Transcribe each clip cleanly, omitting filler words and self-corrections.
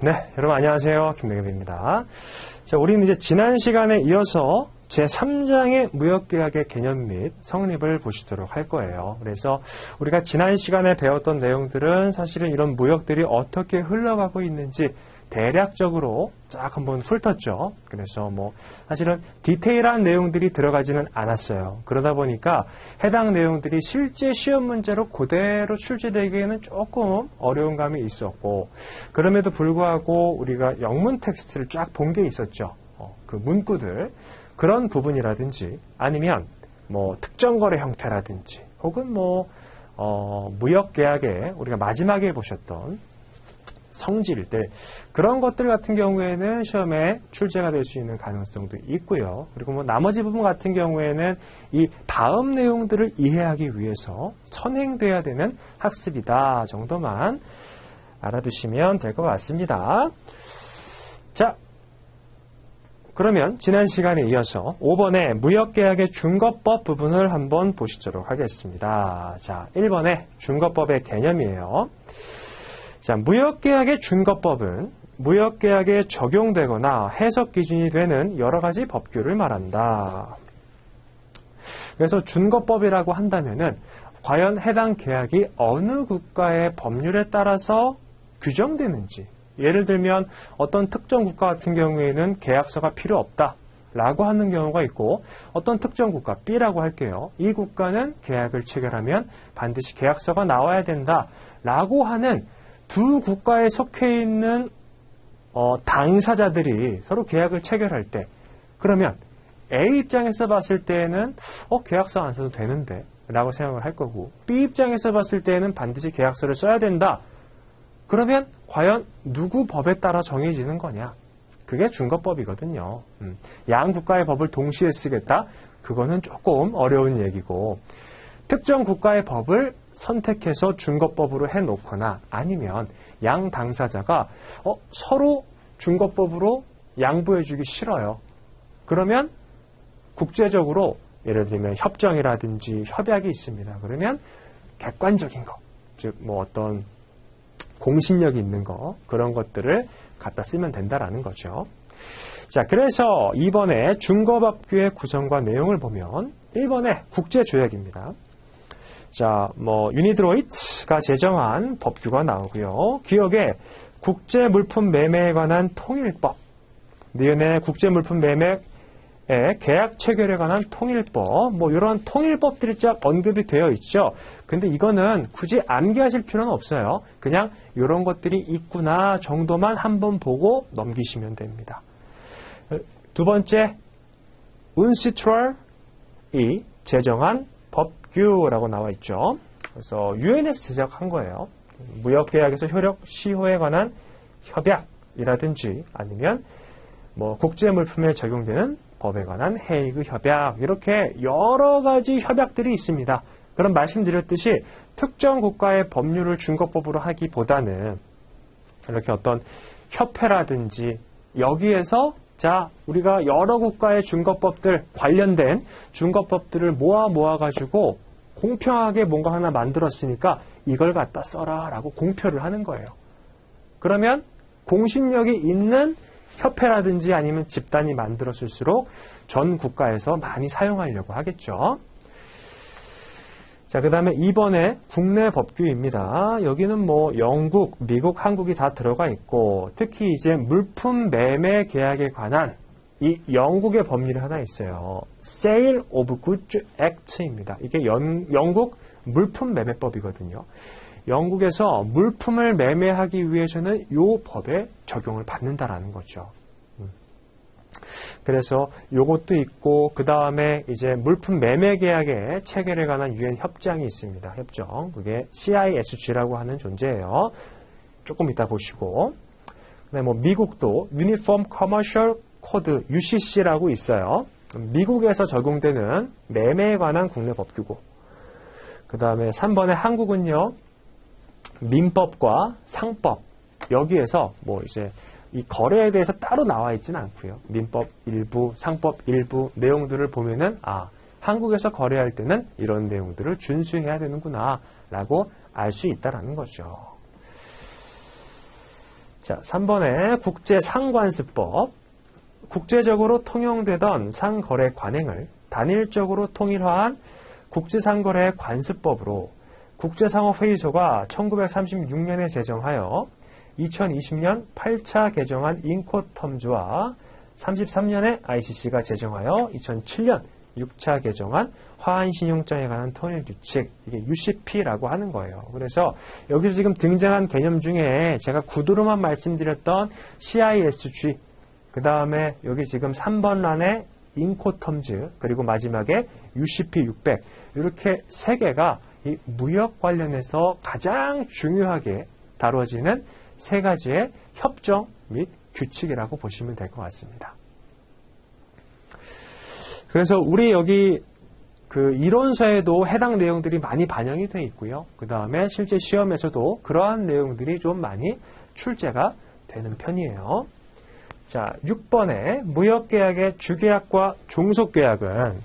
네, 여러분 안녕하세요. 김동엽입니다. 자, 우리는 이제 지난 시간에 이어서 제3장의 무역계약의 개념 및 성립을 보시도록 할 거예요. 그래서 우리가 지난 시간에 배웠던 내용들은 사실은 이런 무역들이 어떻게 흘러가고 있는지 대략적으로 쫙 한번 훑었죠. 그래서 사실은 디테일한 내용들이 들어가지는 않았어요. 그러다 보니까 해당 내용들이 실제 시험 문제로 그대로 출제되기에는 조금 어려운 감이 있었고, 그럼에도 불구하고 우리가 영문 텍스트를 쫙 본 게 있었죠. 그 문구들, 그런 부분이라든지 아니면 특정 거래 형태라든지 혹은 무역 계약에 우리가 마지막에 보셨던 성질들, 그런 것들 같은 경우에는 시험에 출제가 될 수 있는 가능성도 있고요. 그리고 나머지 부분 같은 경우에는 이 다음 내용들을 이해하기 위해서 선행돼야 되는 학습이다 정도만 알아두시면 될 것 같습니다. 자, 그러면 지난 시간에 이어서 5번의 무역계약의 준거법 부분을 한번 보시도록 하겠습니다. 자, 1번의 준거법의 개념이에요. 자, 무역계약의 준거법은 무역계약에 적용되거나 해석 기준이 되는 여러 가지 법규를 말한다. 그래서 준거법이라고 한다면은 과연 해당 계약이 어느 국가의 법률에 따라서 규정되는지, 예를 들면 어떤 특정 국가 같은 경우에는 계약서가 필요 없다라고 하는 경우가 있고, 어떤 특정 국가 B라고 할게요. 이 국가는 계약을 체결하면 반드시 계약서가 나와야 된다라고 하는 두 국가에 속해 있는 당사자들이 서로 계약을 체결할 때, 그러면 A 입장에서 봤을 때는 계약서 안 써도 되는데 라고 생각을 할 거고, B 입장에서 봤을 때는 반드시 계약서를 써야 된다. 그러면 과연 누구 법에 따라 정해지는 거냐? 그게 준거법이거든요. 양 국가의 법을 동시에 쓰겠다? 그거는 조금 어려운 얘기고, 특정 국가의 법을 선택해서 준거법으로 해놓거나 아니면 양 당사자가 서로 준거법으로 양보해주기 싫어요. 그러면 국제적으로 예를 들면 협정이라든지 협약이 있습니다. 그러면 객관적인 거, 즉 어떤 공신력이 있는 거, 그런 것들을 갖다 쓰면 된다라는 거죠. 자, 그래서 2번의 준거법규의 구성과 내용을 보면 1번의 국제조약입니다. 자, 유니드로이트가 제정한 법규가 나오고요. 기억에 국제물품 매매에 관한 통일법, 니은의 국제물품 매매의 계약 체결에 관한 통일법, 이런 통일법들이 쫙 언급이 되어 있죠. 근데 이거는 굳이 암기하실 필요는 없어요. 그냥 이런 것들이 있구나 정도만 한번 보고 넘기시면 됩니다. 두 번째, 운시트럴이 제정한 법규라고 나와 있죠. 그래서 유엔에서 제작한 거예요. 무역계약에서 효력 시효에 관한 협약이라든지 아니면 국제물품에 적용되는 법에 관한 헤이그 협약, 이렇게 여러 가지 협약들이 있습니다. 그럼 말씀드렸듯이 특정 국가의 법률을 준거법으로 하기보다는 이렇게 어떤 협회라든지 여기에서 우리가 여러 국가의 준거법들, 관련된 준거법들을 모아가지고 공평하게 뭔가 하나 만들었으니까 이걸 갖다 써라 라고 공표를 하는 거예요. 그러면 공신력이 있는 협회라든지 아니면 집단이 만들었을수록 전 국가에서 많이 사용하려고 하겠죠. 자, 그 다음에 2번에 국내 법규입니다. 여기는 영국, 미국, 한국이 다 들어가 있고, 특히 이제 물품 매매 계약에 관한 이 영국의 법률이 하나 있어요. Sale of Goods Act입니다. 이게 영국 물품 매매법이거든요. 영국에서 물품을 매매하기 위해서는 이 법에 적용을 받는다라는 거죠. 그래서 요것도 있고, 그 다음에 이제 물품 매매 계약의 체결에 관한 유엔 협정이 있습니다. 협정. 그게 CISG라고 하는 존재예요. 조금 이따 보시고. 그다음에 미국도 Uniform Commercial Code UCC라고 있어요. 미국에서 적용되는 매매에 관한 국내 법규고. 그 다음에 3번에 한국은요, 민법과 상법. 여기에서 이제 이 거래에 대해서 따로 나와 있지는 않고요. 민법 일부, 상법 일부 내용들을 보면은 한국에서 거래할 때는 이런 내용들을 준수해야 되는구나 라고 알 수 있다라는 거죠. 자, 3번에 국제상관습법. 국제적으로 통용되던 상거래 관행을 단일적으로 통일화한 국제상거래 관습법으로 국제상업회의소가 1936년에 제정하여 2020년 8차 개정한 인코텀즈와 33년에 ICC가 제정하여 2007년 6차 개정한 화환신용장에 관한 통일규칙, 이게 UCP라고 하는 거예요. 그래서 여기서 지금 등장한 개념 중에 제가 구두로만 말씀드렸던 CISG, 그 다음에 여기 지금 3번 란에 인코텀즈, 그리고 마지막에 UCP 600, 이렇게 세 개가 이 무역 관련해서 가장 중요하게 다뤄지는 세 가지의 협정 및 규칙이라고 보시면 될 것 같습니다. 그래서 우리 여기 그 이론서에도 해당 내용들이 많이 반영이 되어 있고요. 그 다음에 실제 시험에서도 그러한 내용들이 좀 많이 출제가 되는 편이에요. 자, 6번에 무역계약의 주계약과 종속계약은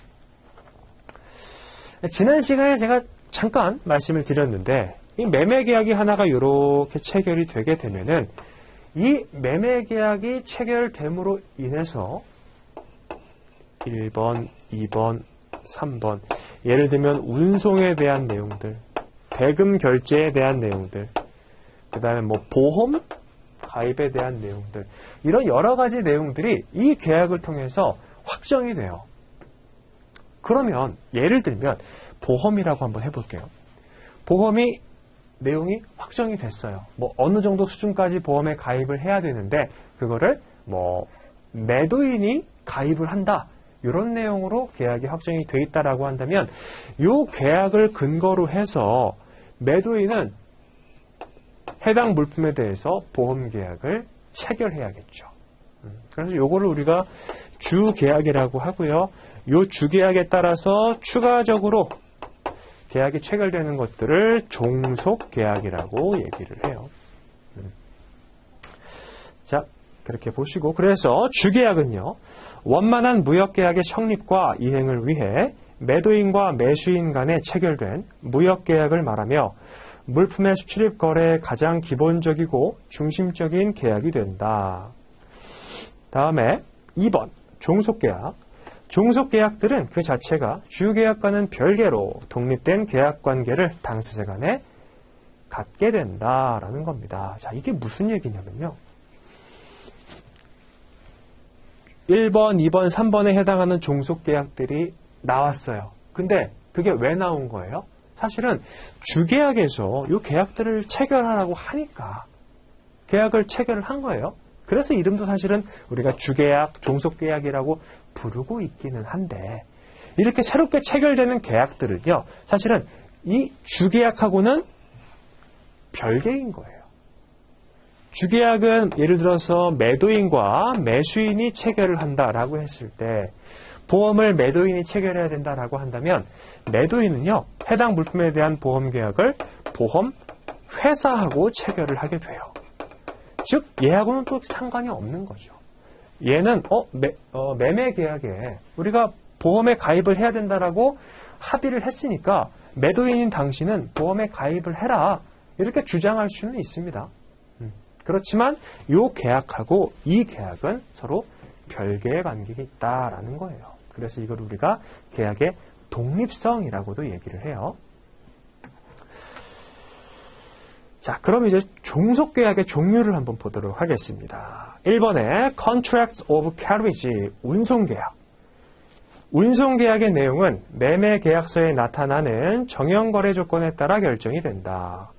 지난 시간에 제가 잠깐 말씀을 드렸는데 이 매매계약이 하나가 이렇게 체결이 되게 되면은 이 매매계약이 체결됨으로 인해서 1번, 2번, 3번 예를 들면 운송에 대한 내용들, 대금 결제에 대한 내용들, 그 다음에 뭐 보험 가입에 대한 내용들, 이런 여러 가지 내용들이 이 계약을 통해서 확정이 돼요. 그러면 예를 들면 보험이라고 한번 해볼게요. 보험이 내용이 확정이 됐어요. 뭐 어느 정도 수준까지 보험에 가입을 해야 되는데 그거를 뭐 매도인이 가입을 한다, 이런 내용으로 계약이 확정이 돼 있다라고 한다면 이 계약을 근거로 해서 매도인은 해당 물품에 대해서 보험 계약을 체결해야겠죠. 그래서 요거를 우리가 주계약이라고 하고요. 요 주계약에 따라서 추가적으로 계약이 체결되는 것들을 종속계약이라고 얘기를 해요. 자, 그렇게 보시고, 그래서 주계약은요, 원만한 무역계약의 성립과 이행을 위해 매도인과 매수인 간에 체결된 무역계약을 말하며 물품의 수출입 거래의 가장 기본적이고 중심적인 계약이 된다. 다음에 2번 종속계약. 종속계약들은 그 자체가 주계약과는 별개로 독립된 계약관계를 당사자 간에 갖게 된다라는 겁니다. 자, 이게 무슨 얘기냐면요. 1번, 2번, 3번에 해당하는 종속계약들이 나왔어요. 근데 그게 왜 나온 거예요? 사실은 주계약에서 이 계약들을 체결하라고 하니까 계약을 체결을 한 거예요. 그래서 이름도 사실은 우리가 주계약, 종속계약이라고 부르고 있기는 한데 이렇게 새롭게 체결되는 계약들은요, 사실은 이 주계약하고는 별개인 거예요. 주계약은 예를 들어서 매도인과 매수인이 체결을 한다라고 했을 때 보험을 매도인이 체결해야 된다라고 한다면 매도인은요, 해당 물품에 대한 보험 계약을 보험 회사하고 체결을 하게 돼요. 즉 얘하고는 또 상관이 없는 거죠. 얘는 매매 계약에 우리가 보험에 가입을 해야 된다라고 합의를 했으니까 매도인인 당신은 보험에 가입을 해라, 이렇게 주장할 수는 있습니다. 그렇지만 이 계약하고 이 계약은 서로 별개의 관계가 있다라는 거예요. 그래서 이걸 우리가 계약의 독립성이라고도 얘기를 해요. 자, 그럼 이제 종속계약의 종류를 한번 보도록 하겠습니다. 1번에 Contracts of Carriage, 운송계약. 운송계약의 내용은 매매계약서에 나타나는 정형거래 조건에 따라 결정이 된다.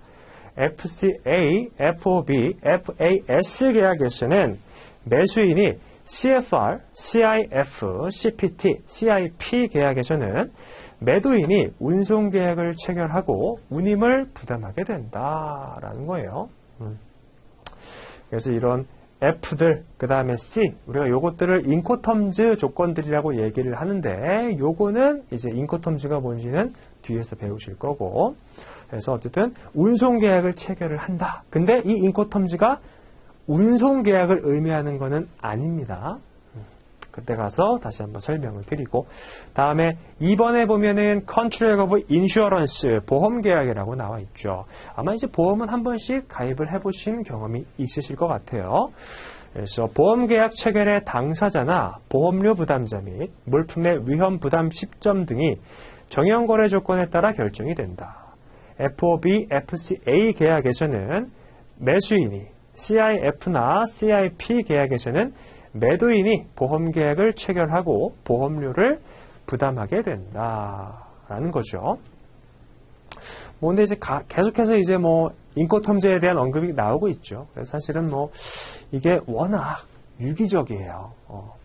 FCA, FOB, FAS 계약에서는 매수인이 CFR, CIF, CPT, CIP 계약에서는 매도인이 운송계약을 체결하고 운임을 부담하게 된다라는 거예요. 그래서 이런 F들, 그 다음에 C, 우리가 요것들을 인코텀즈 조건들이라고 얘기를 하는데 요거는 이제 인코텀즈가 뭔지는 뒤에서 배우실 거고, 그래서 어쨌든 운송계약을 체결을 한다. 근데 이 인코텀즈가 운송계약을 의미하는 것은 아닙니다. 그때 가서 다시 한번 설명을 드리고, 다음에 2번에 보면은 Contract of Insurance, 보험계약이라고 나와 있죠. 아마 이제 보험은 한 번씩 가입을 해보신 경험이 있으실 것 같아요. 그래서 보험계약 체결의 당사자나 보험료 부담자 및 물품의 위험 부담 시점 등이 정형거래 조건에 따라 결정이 된다. FOB, FCA 계약에서는 매수인이, CIF나 CIP 계약에서는 매도인이 보험계약을 체결하고 보험료를 부담하게 된다라는 거죠. 근데 이제 계속해서 이제 인권텀제에 대한 언급이 나오고 있죠. 그래서 사실은 이게 워낙 유기적이에요.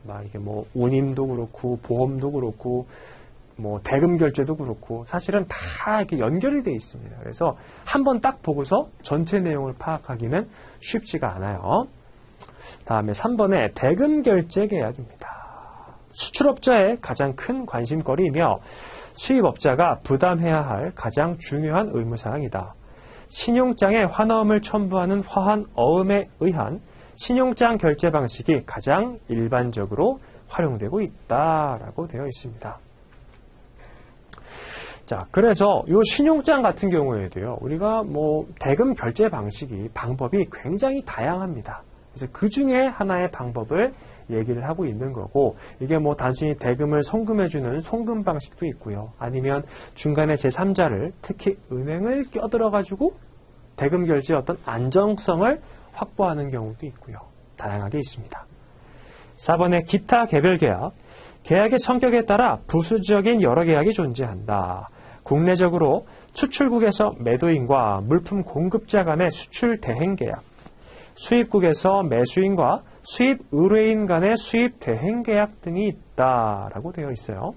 막 이게 운임도 그렇고, 보험도 그렇고, 대금 결제도 그렇고, 사실은 다 이렇게 연결이 되어 있습니다. 그래서 한번 딱 보고서 전체 내용을 파악하기는 쉽지가 않아요. 다음에 3번에 대금 결제 계약입니다. 수출업자의 가장 큰 관심거리이며 수입업자가 부담해야 할 가장 중요한 의무사항이다. 신용장에 환어음을 첨부하는 화한 어음에 의한 신용장 결제 방식이 가장 일반적으로 활용되고 있다라고 되어 있습니다. 자, 그래서 이 신용장 같은 경우에도요, 우리가 대금 결제 방법이 굉장히 다양합니다. 그래서 그 중에 하나의 방법을 얘기를 하고 있는 거고, 이게 단순히 대금을 송금해주는 송금 방식도 있고요. 아니면 중간에 제3자를, 특히 은행을 껴들어가지고 대금 결제의 어떤 안정성을 확보하는 경우도 있고요. 다양하게 있습니다. 4번에 기타 개별 계약. 계약의 성격에 따라 부수적인 여러 계약이 존재한다. 국내적으로 수출국에서 매도인과 물품 공급자 간의 수출 대행 계약, 수입국에서 매수인과 수입 의뢰인 간의 수입 대행 계약 등이 있다라고 되어 있어요.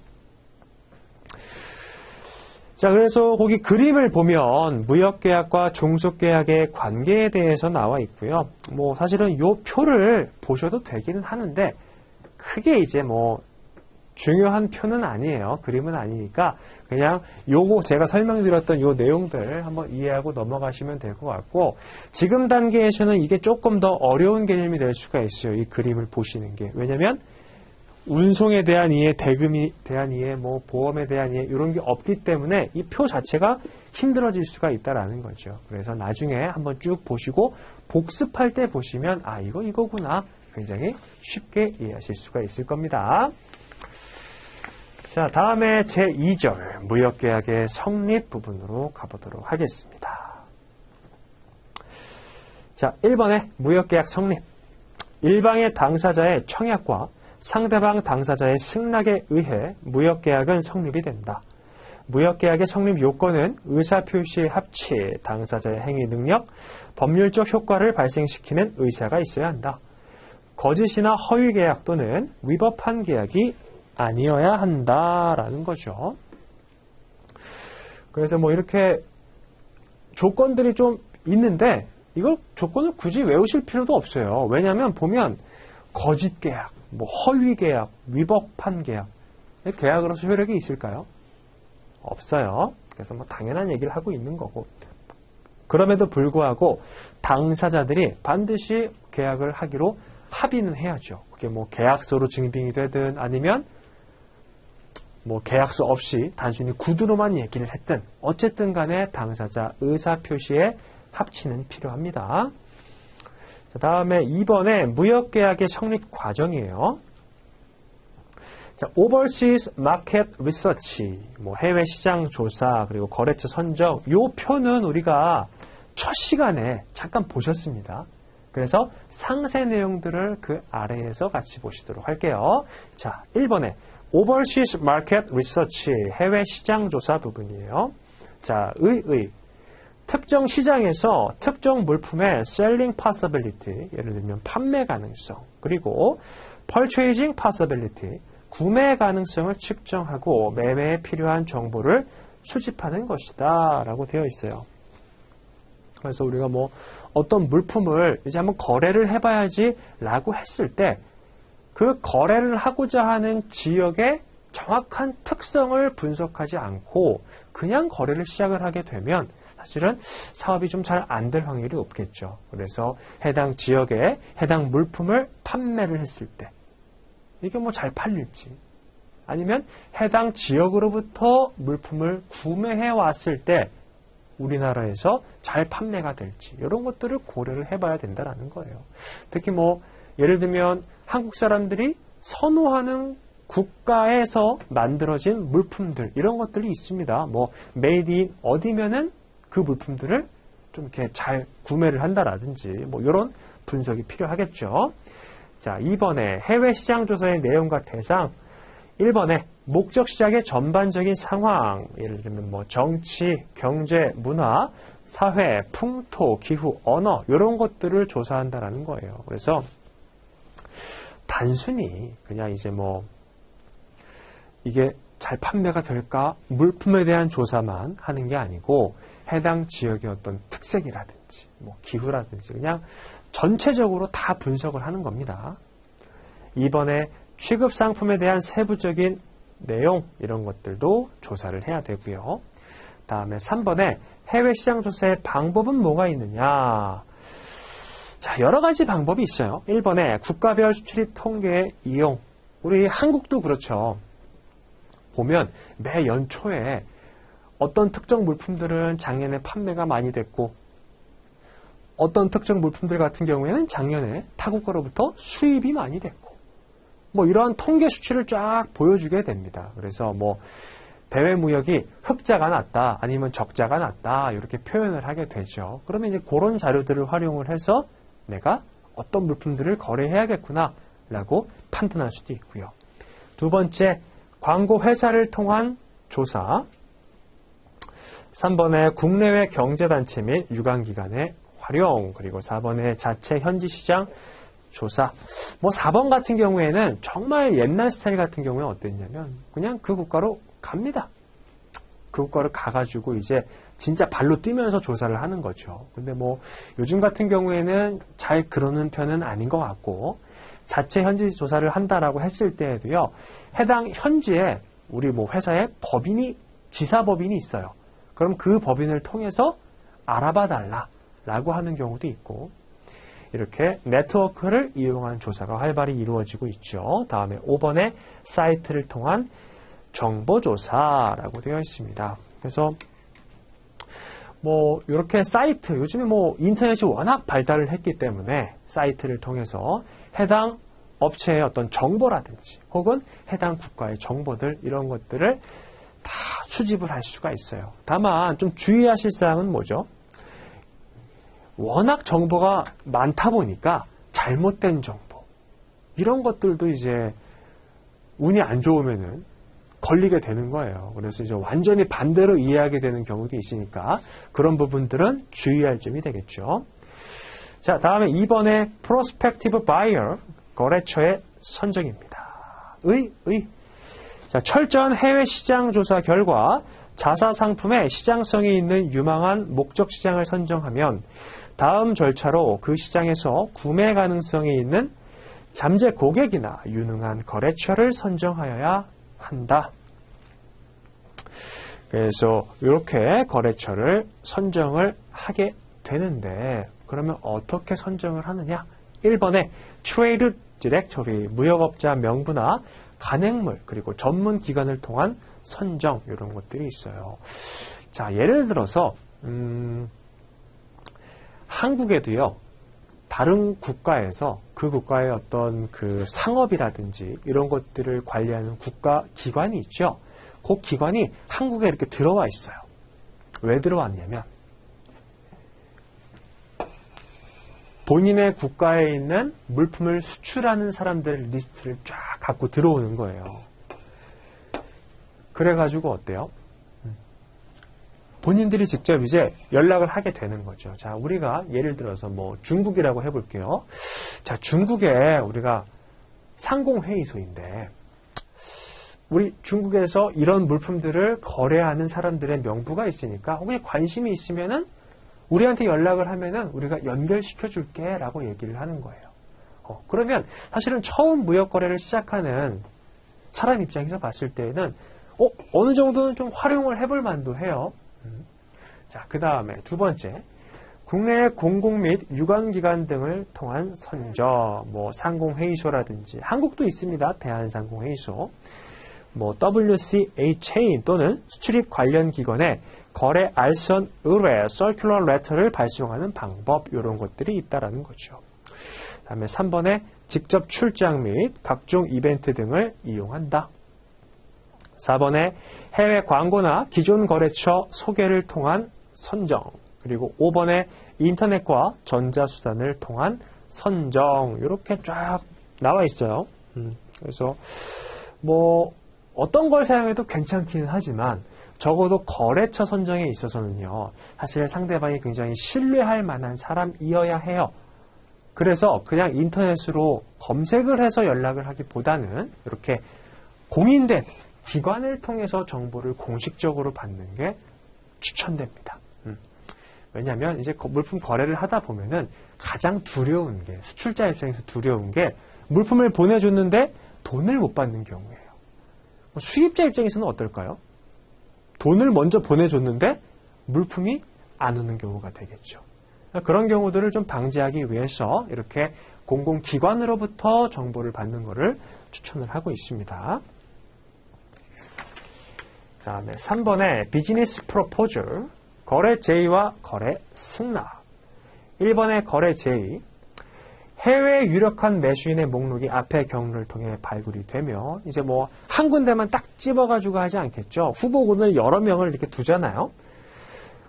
자, 그래서 거기 그림을 보면 무역계약과 종속계약의 관계에 대해서 나와 있고요. 사실은 요 표를 보셔도 되기는 하는데, 크게 이제 중요한 표는 아니에요. 그림은 아니니까 그냥 요거 제가 설명드렸던 요 내용들 한번 이해하고 넘어가시면 될 것 같고, 지금 단계에서는 이게 조금 더 어려운 개념이 될 수가 있어요. 이 그림을 보시는 게. 왜냐면 운송에 대한 이해, 대금에 대한 이해, 보험에 대한 이해 이런 게 없기 때문에 이 표 자체가 힘들어질 수가 있다라는 거죠. 그래서 나중에 한번 쭉 보시고 복습할 때 보시면 이거구나. 굉장히 쉽게 이해하실 수가 있을 겁니다. 자, 다음에 제2절 무역계약의 성립 부분으로 가보도록 하겠습니다. 자, 1번에 무역계약 성립. 일방의 당사자의 청약과 상대방 당사자의 승낙에 의해 무역계약은 성립이 된다. 무역계약의 성립 요건은 의사표시의 합치, 당사자의 행위 능력, 법률적 효과를 발생시키는 의사가 있어야 한다. 거짓이나 허위 계약 또는 위법한 계약이 아니어야 한다라는 거죠. 그래서 이렇게 조건들이 좀 있는데 이걸 조건을 굳이 외우실 필요도 없어요. 왜냐하면 보면 거짓 계약, 허위 계약, 위법한 계약, 계약으로서 효력이 있을까요? 없어요. 그래서 당연한 얘기를 하고 있는 거고, 그럼에도 불구하고 당사자들이 반드시 계약을 하기로 합의는 해야죠. 그게 계약서로 증빙이 되든 아니면 계약서 없이 단순히 구두로만 얘기를 했든 어쨌든 간에 당사자 의사표시에 합치는 필요합니다. 자, 다음에 2번에 무역계약의 성립 과정이에요. 자, Overseas Market Research, 해외 시장 조사, 그리고 거래처 선정, 요 표는 우리가 첫 시간에 잠깐 보셨습니다. 그래서 상세 내용들을 그 아래에서 같이 보시도록 할게요. 자, 1번에 Overseas Market Research, 해외 시장 조사 부분이에요. 자, 특정 시장에서 특정 물품의 selling possibility, 예를 들면 판매 가능성, 그리고 purchasing possibility, 구매 가능성을 측정하고 매매에 필요한 정보를 수집하는 것이다 라고 되어 있어요. 그래서 우리가 어떤 물품을 이제 한번 거래를 해봐야지 라고 했을 때 그 거래를 하고자 하는 지역의 정확한 특성을 분석하지 않고 그냥 거래를 시작을 하게 되면 사실은 사업이 좀 잘 안 될 확률이 높겠죠. 그래서 해당 지역에 해당 물품을 판매를 했을 때 이게 뭐 잘 팔릴지, 아니면 해당 지역으로부터 물품을 구매해 왔을 때 우리나라에서 잘 판매가 될지, 이런 것들을 고려를 해봐야 된다는 거예요. 특히 뭐 예를 들면 한국 사람들이 선호하는 국가에서 만들어진 물품들, 이런 것들이 있습니다. 뭐 메이드 인 어디면은 그 물품들을 좀 이렇게 잘 구매를 한다라든지, 뭐 이런 분석이 필요하겠죠. 자, 2번에 해외 시장 조사의 내용과 대상. 1번에 목적 시장의 전반적인 상황, 예를 들면 뭐 정치, 경제, 문화, 사회, 풍토, 기후, 언어, 이런 것들을 조사한다라는 거예요. 그래서 단순히 그냥 이제 뭐 이게 잘 판매가 될까, 물품에 대한 조사만 하는 게 아니고 해당 지역의 어떤 특색이라든지 뭐 기후라든지 그냥 전체적으로 다 분석을 하는 겁니다. 2번에 취급 상품에 대한 세부적인 내용, 이런 것들도 조사를 해야 되고요. 다음에 3번에 해외 시장 조사의 방법은 뭐가 있느냐. 자, 여러 가지 방법이 있어요. 1번에 국가별 수출입 통계의 이용. 우리 한국도 그렇죠. 보면 매 연초에 어떤 특정 물품들은 작년에 판매가 많이 됐고, 어떤 특정 물품들 같은 경우에는 작년에 타국가로부터 수입이 많이 됐고, 뭐 이러한 통계 수치를 쫙 보여주게 됩니다. 그래서 뭐 대외 무역이 흑자가 났다, 아니면 적자가 났다, 이렇게 표현을 하게 되죠. 그러면 이제 그런 자료들을 활용을 해서 내가 어떤 물품들을 거래해야겠구나 라고 판단할 수도 있고요. 두 번째, 광고 회사를 통한 조사. 3번에 국내외 경제단체 및 유관기관의 활용. 그리고 4번에 자체 현지 시장 조사. 뭐 4번 같은 경우에는 정말 옛날 스타일 같은 경우에 어땠냐면 그냥 그 국가로 갑니다. 그 국가로 가가지고 이제 진짜 발로 뛰면서 조사를 하는 거죠. 근데 뭐 요즘 같은 경우에는 잘 그러는 편은 아닌 것 같고, 자체 현지 조사를 한다라고 했을 때에도요, 해당 현지에 우리 뭐 회사에 법인이, 지사법인이 있어요. 그럼 그 법인을 통해서 알아봐 달라라고 하는 경우도 있고, 이렇게 네트워크를 이용한 조사가 활발히 이루어지고 있죠. 다음에 5번에 사이트를 통한 정보조사라고 되어 있습니다. 그래서 뭐 이렇게 사이트, 요즘에 뭐 인터넷이 워낙 발달을 했기 때문에 사이트를 통해서 해당 업체의 어떤 정보라든지 혹은 해당 국가의 정보들, 이런 것들을 다 수집을 할 수가 있어요. 다만 좀 주의하실 사항은 뭐죠? 워낙 정보가 많다 보니까 잘못된 정보, 이런 것들도 이제 운이 안 좋으면은 걸리게 되는 거예요. 그래서 이제 완전히 반대로 이해하게 되는 경우도 있으니까 그런 부분들은 주의할 점이 되겠죠. 자, 다음에 2번에 prospective buyer, 거래처의 선정입니다. 자, 철저한 해외 시장 조사 결과 자사 상품의 시장성이 있는 유망한 목적 시장을 선정하면 다음 절차로 그 시장에서 구매 가능성이 있는 잠재 고객이나 유능한 거래처를 선정하여야 한다. 그래서 이렇게 거래처를 선정을 하게 되는데, 그러면 어떻게 선정을 하느냐? 1번에 트레이드 디렉토리, 무역업자 명부나 간행물, 그리고 전문 기관을 통한 선정, 이런 것들이 있어요. 자, 예를 들어서 한국에도요, 다른 국가에서 그 국가의 어떤 그 상업이라든지 이런 것들을 관리하는 국가 기관이 있죠. 그 기관이 한국에 이렇게 들어와 있어요. 왜 들어왔냐면 본인의 국가에 있는 물품을 수출하는 사람들 리스트를 쫙 갖고 들어오는 거예요. 그래가지고 어때요? 본인들이 직접 이제 연락을 하게 되는 거죠. 자, 우리가 예를 들어서 뭐 중국이라고 해볼게요. 자, 중국에 우리가 상공회의소인데, 우리 중국에서 이런 물품들을 거래하는 사람들의 명부가 있으니까 혹시 관심이 있으면은 우리한테 연락을 하면은 우리가 연결시켜 줄게 라고 얘기를 하는 거예요. 그러면 사실은 처음 무역 거래를 시작하는 사람 입장에서 봤을 때에는 어느 정도는 좀 활용을 해볼 만도 해요. 자, 그 다음에 두 번째, 국내의 공공 및 유관기관 등을 통한 선저, 상공회의소라든지, 한국도 있습니다. 대한상공회의소, WCA 체인 또는 수출입 관련 기관에 거래 알선 의뢰, 서큘러 레터를 발송하는 방법, 이런 것들이 있다라는 거죠. 다음에 3번에 직접 출장 및 각종 이벤트 등을 이용한다. 4번에 해외 광고나 기존 거래처 소개를 통한 선정, 그리고 5번에 인터넷과 전자수단을 통한 선정, 이렇게 쫙 나와 있어요. 그래서 어떤 걸 사용해도 괜찮기는 하지만 적어도 거래처 선정에 있어서는요, 사실 상대방이 굉장히 신뢰할 만한 사람이어야 해요. 그래서 그냥 인터넷으로 검색을 해서 연락을 하기보다는 이렇게 공인된 기관을 통해서 정보를 공식적으로 받는 게 추천됩니다. 왜냐하면 이제 물품 거래를 하다 보면은 가장 두려운 게, 수출자 입장에서 두려운 게 물품을 보내줬는데 돈을 못 받는 경우예요. 수입자 입장에서는 어떨까요? 돈을 먼저 보내줬는데 물품이 안 오는 경우가 되겠죠. 그런 경우들을 좀 방지하기 위해서 이렇게 공공기관으로부터 정보를 받는 것을 추천을 하고 있습니다. 그 다음에 3번에 비즈니스 프로포즈, 거래 제의와 거래 승낙. 1번의 거래 제의, 해외 유력한 매수인의 목록이 앞의 경로를 통해 발굴이 되면 이제 한 군데만 딱 집어가지고 하지 않겠죠. 후보군을 여러 명을 이렇게 두잖아요.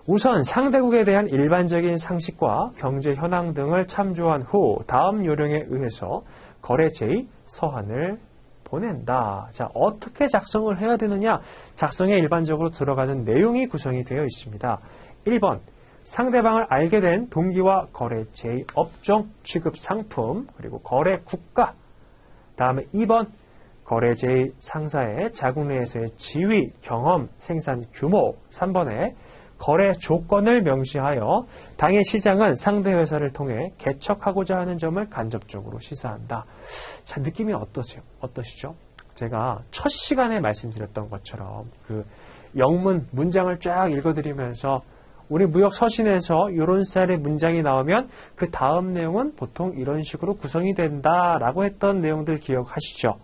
우선 상대국에 대한 일반적인 상식과 경제 현황 등을 참조한 후 다음 요령에 의해서 거래 제의 서한을 보낸다. 자, 어떻게 작성을 해야 되느냐? 작성에 일반적으로 들어가는 내용이 구성이 되어 있습니다. 1번, 상대방을 알게 된 동기와 거래 제의 업종, 취급 상품, 그리고 거래 국가. 다음에 2번, 거래 제의 상사의 자국 내에서의 지위, 경험, 생산 규모. 3번에 거래 조건을 명시하여 당의 시장은 상대 회사를 통해 개척하고자 하는 점을 간접적으로 시사한다. 자, 느낌이 어떠시죠? 제가 첫 시간에 말씀드렸던 것처럼 그 영문 문장을 쫙 읽어드리면서 우리 무역 서신에서 이런 스타일의 문장이 나오면 그 다음 내용은 보통 이런 식으로 구성이 된다라고 했던 내용들 기억하시죠?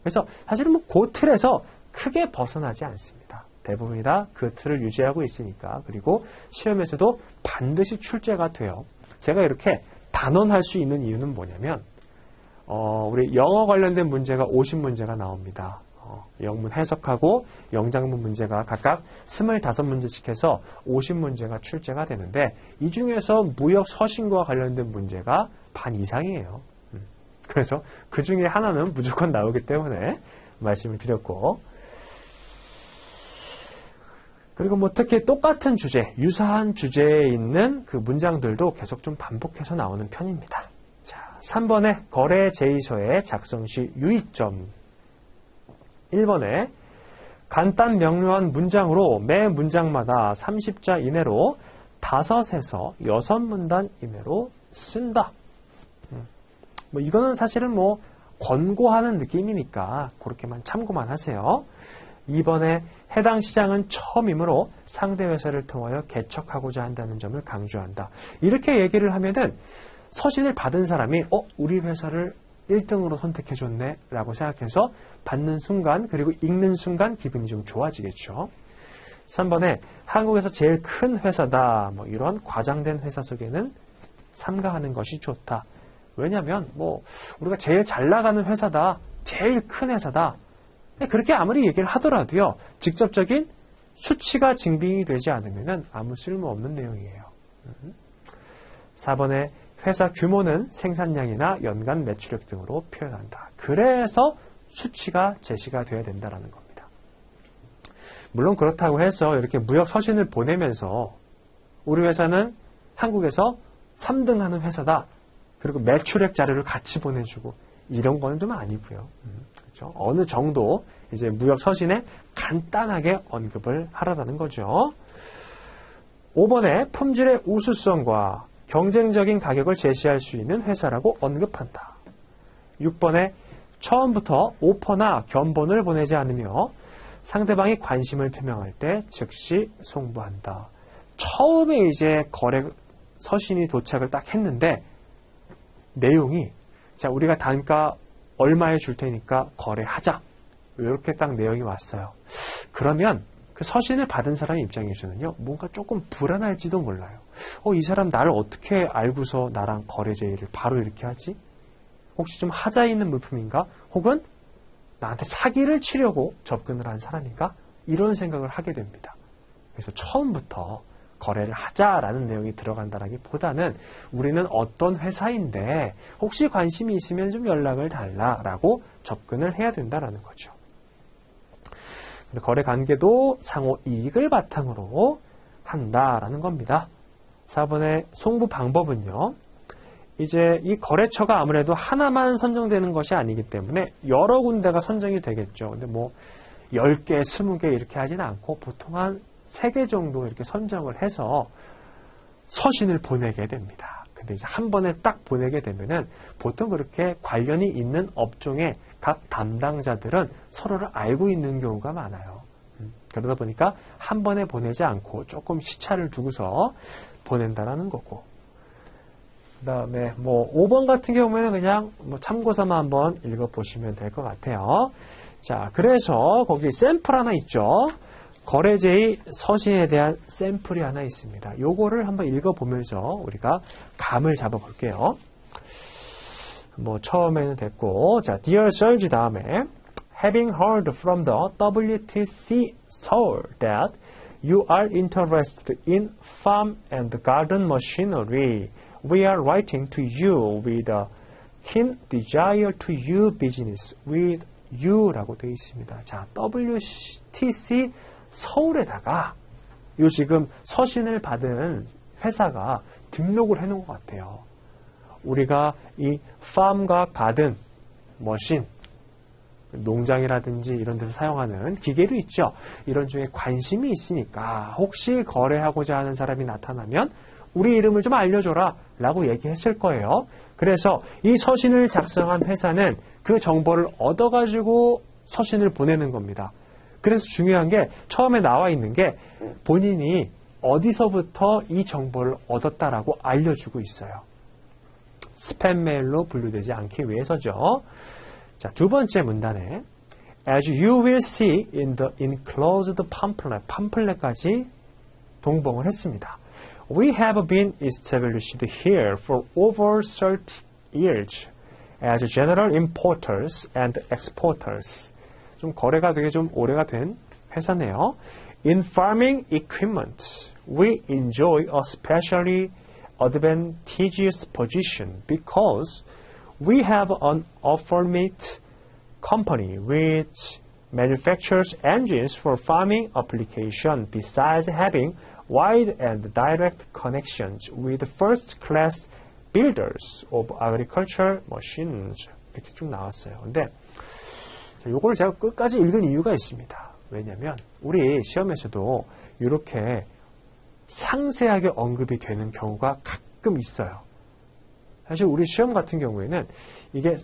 그래서 사실은 그 틀에서 크게 벗어나지 않습니다. 대부분이 다 그 틀을 유지하고 있으니까. 그리고 시험에서도 반드시 출제가 돼요. 제가 이렇게 단언할 수 있는 이유는 뭐냐면 우리 영어 관련된 문제가 50문제가 나옵니다. 영문 해석하고 영장문 문제가 각각 25문제씩 해서 50문제가 출제가 되는데 이 중에서 무역 서신과 관련된 문제가 반 이상이에요. 그래서 그 중에 하나는 무조건 나오기 때문에 말씀을 드렸고, 그리고 특히 똑같은 주제, 유사한 주제에 있는 그 문장들도 계속 좀 반복해서 나오는 편입니다. 자, 3번에 거래 제의서의 작성 시 유의점. 1번에 간단 명료한 문장으로 매 문장마다 30자 이내로 5에서 6문단 이내로 쓴다. 이거는 사실은 권고하는 느낌이니까 그렇게만 참고만 하세요. 2번에 해당 시장은 처음이므로 상대 회사를 통하여 개척하고자 한다는 점을 강조한다. 이렇게 얘기를 하면은 서신을 받은 사람이 우리 회사를 1등으로 선택해줬네 라고 생각해서 받는 순간, 그리고 읽는 순간 기분이 좀 좋아지겠죠. 3번에 한국에서 제일 큰 회사다, 이런 과장된 회사 속에는 삼가하는 것이 좋다. 왜냐하면 우리가 제일 잘 나가는 회사다, 제일 큰 회사다, 그렇게 아무리 얘기를 하더라도요, 직접적인 수치가 증빙이 되지 않으면 아무 쓸모없는 내용이에요. 4번에 회사 규모는 생산량이나 연간 매출액 등으로 표현한다. 그래서 수치가 제시가 되어야 된다는 겁니다. 물론 그렇다고 해서 이렇게 무역 서신을 보내면서 우리 회사는 한국에서 3등 하는 회사다, 그리고 매출액 자료를 같이 보내주고 이런 거는 좀 아니고요. 그렇죠? 어느 정도 이제 무역 서신에 간단하게 언급을 하라는 거죠. 5번에 품질의 우수성과 경쟁적인 가격을 제시할 수 있는 회사라고 언급한다. 6번에 처음부터 오퍼나 견본을 보내지 않으며 상대방이 관심을 표명할 때 즉시 송부한다. 처음에 이제 거래 서신이 도착을 딱 했는데 내용이 자 우리가 단가 얼마에 줄 테니까 거래하자. 이렇게 딱 내용이 왔어요. 그러면 그 서신을 받은 사람 입장에서는요. 뭔가 조금 불안할지도 몰라요. 이 사람 나를 어떻게 알고서 나랑 거래 제의를 바로 이렇게 하지? 혹시 좀 하자 있는 물품인가? 혹은 나한테 사기를 치려고 접근을 한 사람인가? 이런 생각을 하게 됩니다. 그래서 처음부터 거래를 하자라는 내용이 들어간다라기보다는 우리는 어떤 회사인데 혹시 관심이 있으면 좀 연락을 달라라고 접근을 해야 된다라는 거죠. 거래 관계도 상호 이익을 바탕으로 한다라는 겁니다. 4번의 송부 방법은요. 이제 이 거래처가 아무래도 하나만 선정되는 것이 아니기 때문에 여러 군데가 선정이 되겠죠. 근데 뭐 10개, 20개 이렇게 하진 않고 보통 한 3개 정도 이렇게 선정을 해서 서신을 보내게 됩니다. 근데 이제 한 번에 딱 보내게 되면은 보통 그렇게 관련이 있는 업종의 각 담당자들은 서로를 알고 있는 경우가 많아요. 그러다 보니까 한 번에 보내지 않고 조금 시차를 두고서 보낸다라는 거고. 그 다음에 뭐 5번 같은 경우에는 그냥 뭐 참고서만 한번 읽어보시면 될 것 같아요. 자, 그래서 거기 샘플 하나 있죠. 거래제의 서신에 대한 샘플이 하나 있습니다. 요거를 한번 읽어보면서 우리가 감을 잡아볼게요. 뭐 처음에는 됐고, 자, Dear Serge 다음에 Having heard from the WTC Seoul that you are interested in farm and garden machinery, we are writing to you with a keen desire to do business with you라고 되어 있습니다. 자, WTC 서울에다가 요 지금 서신을 받은 회사가 등록을 해놓은 것 같아요. 우리가 이 팜과 가든, 머신, 농장이라든지 이런 데서 사용하는 기계도 있죠. 이런 중에 관심이 있으니까 혹시 거래하고자 하는 사람이 나타나면 우리 이름을 좀 알려줘라 라고 얘기했을 거예요. 그래서 이 서신을 작성한 회사는 그 정보를 얻어가지고 서신을 보내는 겁니다. 그래서 중요한 게 처음에 나와 있는 게 본인이 어디서부터 이 정보를 얻었다라고 알려주고 있어요. 스팸 메일로 분류되지 않기 위해서죠. 자, 두 번째 문단에 As you will see in the enclosed pamphlet, 팜플렛까지 동봉을 했습니다. We have been established here for over 30 years as general importers and exporters. 좀 거래가 되게 좀 오래가 된 회사네요. In farming equipment, we enjoy a specially advantageous position because we have an affiliate company which manufactures engines for farming application besides having wide and direct connections with first-class builders of agricultural machines. 이렇게 쭉 나왔어요. 근데 이걸 제가 끝까지 읽은 이유가 있습니다. 왜냐하면 우리 시험에서도 이렇게 상세하게 언급이 되는 경우가 가끔 있어요. 사실 우리 시험 같은 경우에는 이게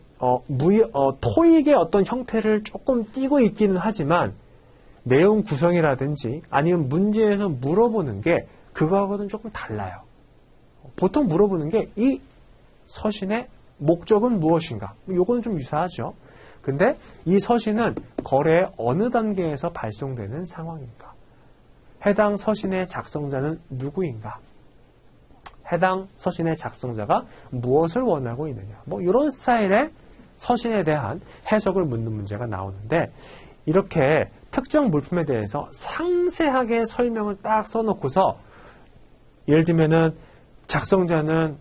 토익의 어떤 형태를 조금 띄고 있기는 하지만 내용 구성이라든지 아니면 문제에서 물어보는 게 그거하고는 조금 달라요. 보통 물어보는 게 이 서신의 목적은 무엇인가? 요거는 좀 유사하죠. 근데 이 서신은 거래의 어느 단계에서 발송되는 상황인가? 해당 서신의 작성자는 누구인가? 해당 서신의 작성자가 무엇을 원하고 있느냐? 뭐 이런 스타일의 서신에 대한 해석을 묻는 문제가 나오는데 이렇게 특정 물품에 대해서 상세하게 설명을 딱 써놓고서 예를 들면은 작성자는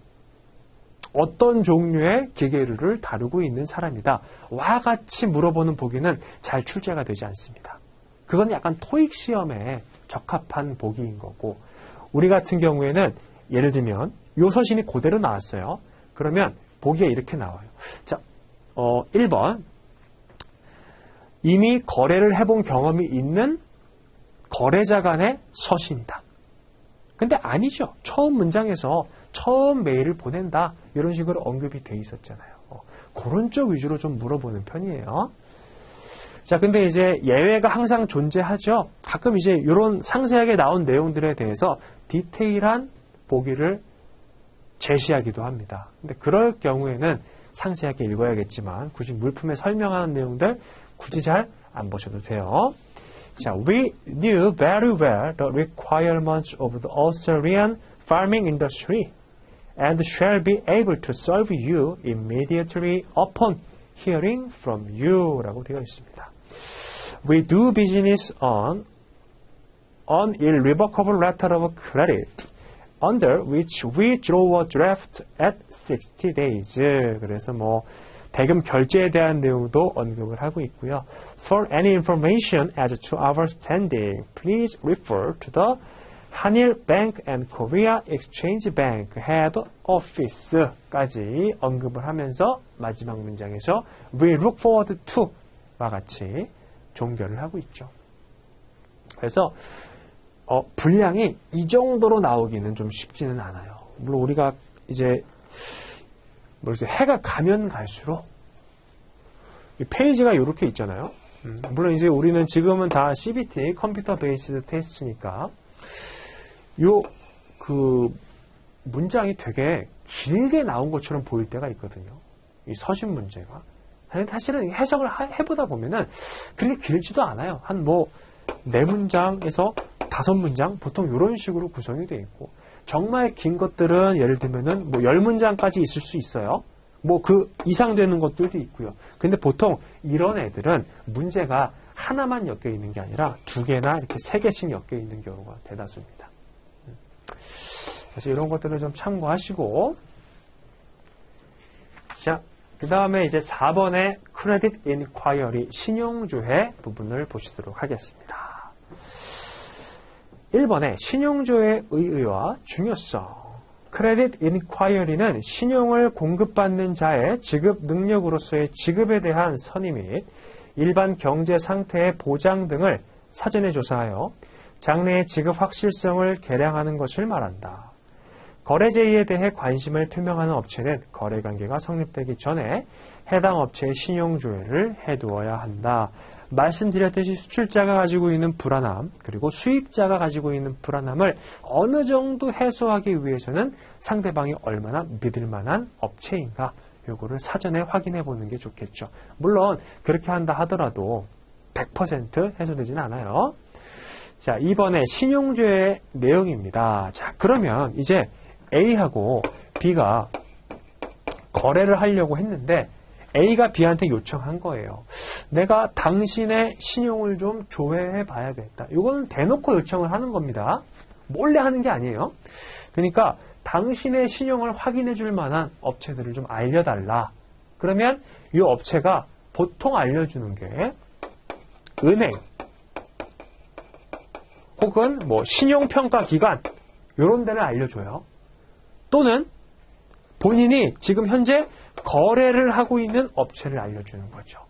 어떤 종류의 기계류를 다루고 있는 사람이다. 와 같이 물어보는 보기는 잘 출제가 되지 않습니다. 그건 약간 토익 시험에 적합한 보기인 거고 우리 같은 경우에는 예를 들면 요 서신이 그대로 나왔어요. 그러면 보기가 이렇게 나와요. 자, 1번 이미 거래를 해본 경험이 있는 거래자 간의 서신이다. 근데 아니죠. 처음 문장에서 처음 메일을 보낸다. 이런 식으로 언급이 돼 있었잖아요. 그런 쪽 위주로 좀 물어보는 편이에요. 자, 근데 이제 예외가 항상 존재하죠. 가끔 이제 이런 상세하게 나온 내용들에 대해서 디테일한 보기를 제시하기도 합니다. 근데 그럴 경우에는 상세하게 읽어야겠지만 굳이 물품에 설명하는 내용들 굳이 잘 안 보셔도 돼요. 자, we knew very well the requirements of the Australian farming industry and shall be able to serve you immediately upon hearing from you 라고 되어 있습니다. We do business on an irrevocable letter of credit under which we draw a draft at 60 days. 그래서 뭐 대금 결제에 대한 내용도 언급을 하고 있고요. For any information as to our standing, please refer to the 한일 Bank and Korea Exchange Bank Head Office까지 언급을 하면서 마지막 문장에서 We look forward to와 같이 종결을 하고 있죠. 그래서 분량이 이 정도로 나오기는 좀 쉽지는 않아요. 물론 우리가 이제 해가 가면 갈수록 이 페이지가 이렇게 있잖아요. 물론 이제 우리는 지금은 다 CBT 컴퓨터 베이스드 테스트니까 문장이 되게 길게 나온 것처럼 보일 때가 있거든요. 이 서신 문제가. 사실은 해석을 해보다 보면은 그렇게 길지도 않아요. 한 4문장에서 5문장? 보통 이런 식으로 구성이 되어 있고, 정말 긴 것들은 예를 들면은 10문장까지 있을 수 있어요. 그 이상 되는 것들도 있고요. 근데 보통 이런 애들은 문제가 하나만 엮여 있는 게 아니라 2개나 이렇게 3개씩 엮여 있는 경우가 대다수입니다. 그래서 이런 것들을 좀 참고하시고, 자, 그 다음에 이제 4번의 Credit Inquiry 신용조회 부분을 보시도록 하겠습니다. 1번의 신용조회의 의의와 중요성. Credit Inquiry는 신용을 공급받는 자의 지급 능력으로서의 지급에 대한 선의 및 일반 경제 상태의 보장 등을 사전에 조사하여 장래의 지급 확실성을 계량하는 것을 말한다. 거래 제의에 대해 관심을 표명하는 업체는 거래 관계가 성립되기 전에 해당 업체의 신용조회를 해두어야 한다. 말씀드렸듯이 수출자가 가지고 있는 불안함, 그리고 수입자가 가지고 있는 불안함을 어느 정도 해소하기 위해서는 상대방이 얼마나 믿을 만한 업체인가, 요거를 사전에 확인해 보는 게 좋겠죠. 물론 그렇게 한다 하더라도 100% 해소되지는 않아요. 자, 이번에 신용조회 내용입니다. 자, 그러면 이제 A하고 B가 거래를 하려고 했는데 A가 B한테 요청한 거예요. 내가 당신의 신용을 좀 조회해 봐야겠다. 이거는 대놓고 요청을 하는 겁니다. 몰래 하는 게 아니에요. 그러니까 당신의 신용을 확인해 줄 만한 업체들을 좀 알려달라. 그러면 이 업체가 보통 알려주는 게 은행 혹은 신용평가기관 이런 데를 알려줘요. 또는 본인이 지금 현재 거래를 하고 있는 업체를 알려주는 거죠.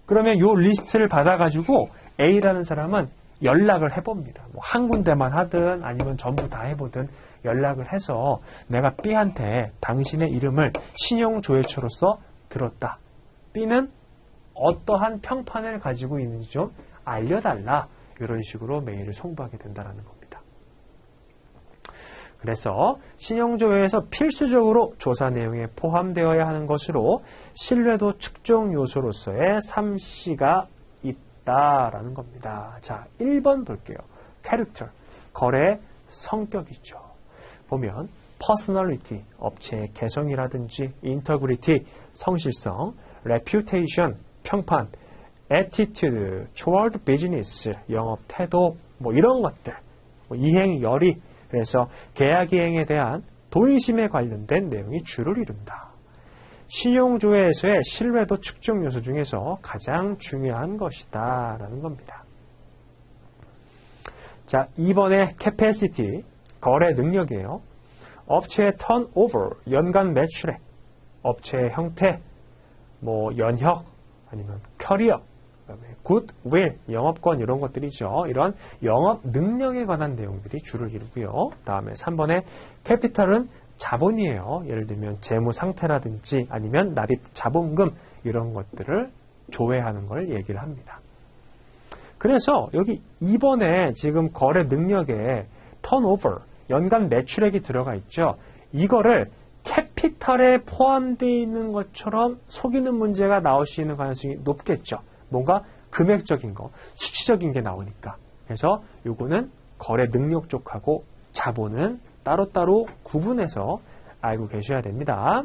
그러면 이 리스트를 받아가지고 A라는 사람은 연락을 해봅니다. 한 군데만 하든 아니면 전부 다 해보든 연락을 해서 내가 B한테 당신의 이름을 신용조회처로서 들었다. B는 어떠한 평판을 가지고 있는지 좀 알려달라. 이런 식으로 메일을 송부하게 된다는 겁니다. 그래서 신용조회에서 필수적으로 조사 내용에 포함되어야 하는 것으로 신뢰도 측정 요소로서의 3C가 있다라는 겁니다. 자, 1번 볼게요. 캐릭터, 거래의 성격이죠. 보면 personality, 업체의 개성이라든지 integrity, 성실성, reputation, 평판, attitude, toward business, 영업 태도, 이런 것들, 이행, 열의, 그래서 계약 이행에 대한 도의심에 관련된 내용이 주를 이룬다. 신용조회에서의 신뢰도 측정 요소 중에서 가장 중요한 것이다 라는 겁니다. 자, 2번의 capacity, 거래 능력이에요. 업체의 턴오버, 연간 매출액, 업체의 형태, 연혁, 아니면 커리어, 굿윌, 영업권 이런 것들이죠. 이런 영업 능력에 관한 내용들이 주를 이루고요. 다음에 3번의 캐피탈은 자본이에요. 예를 들면 재무 상태라든지 아니면 납입 자본금 이런 것들을 조회하는 걸 얘기를 합니다. 그래서 여기 2번에 지금 거래 능력에 턴오버, 연간 매출액이 들어가 있죠. 이거를 캐피탈에 포함되어 있는 것처럼 속이는 문제가 나올 수 있는 가능성이 높겠죠. 뭔가 금액적인 거, 수치적인 게 나오니까. 그래서 요거는 거래 능력 쪽하고 자본은 따로따로 구분해서 알고 계셔야 됩니다.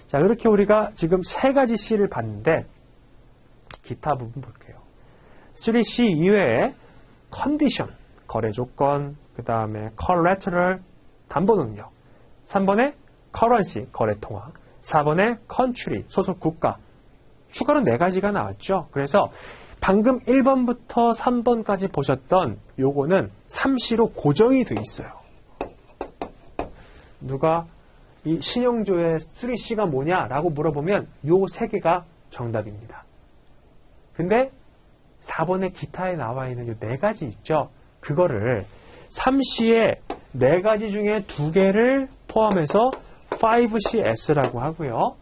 자, 그렇게 우리가 지금 3가지 C를 봤는데 기타 부분 볼게요. 3C 이외에 컨디션, 거래 조건, 그 다음에 collateral, 담보 능력, 3번에 currency, 거래 통화, 4번에 country, 소속 국가, 추가로 4가지가 나왔죠. 그래서 방금 1번부터 3번까지 보셨던 요거는 3C로 고정이 돼 있어요. 누가 이 신용조의 3C가 뭐냐라고 물어보면 요 3개가 정답입니다. 근데 4번의 기타에 나와 있는 요 4가지 있죠. 그거를 3C의 4가지 중에 2개를 포함해서 5CS라고 하고요.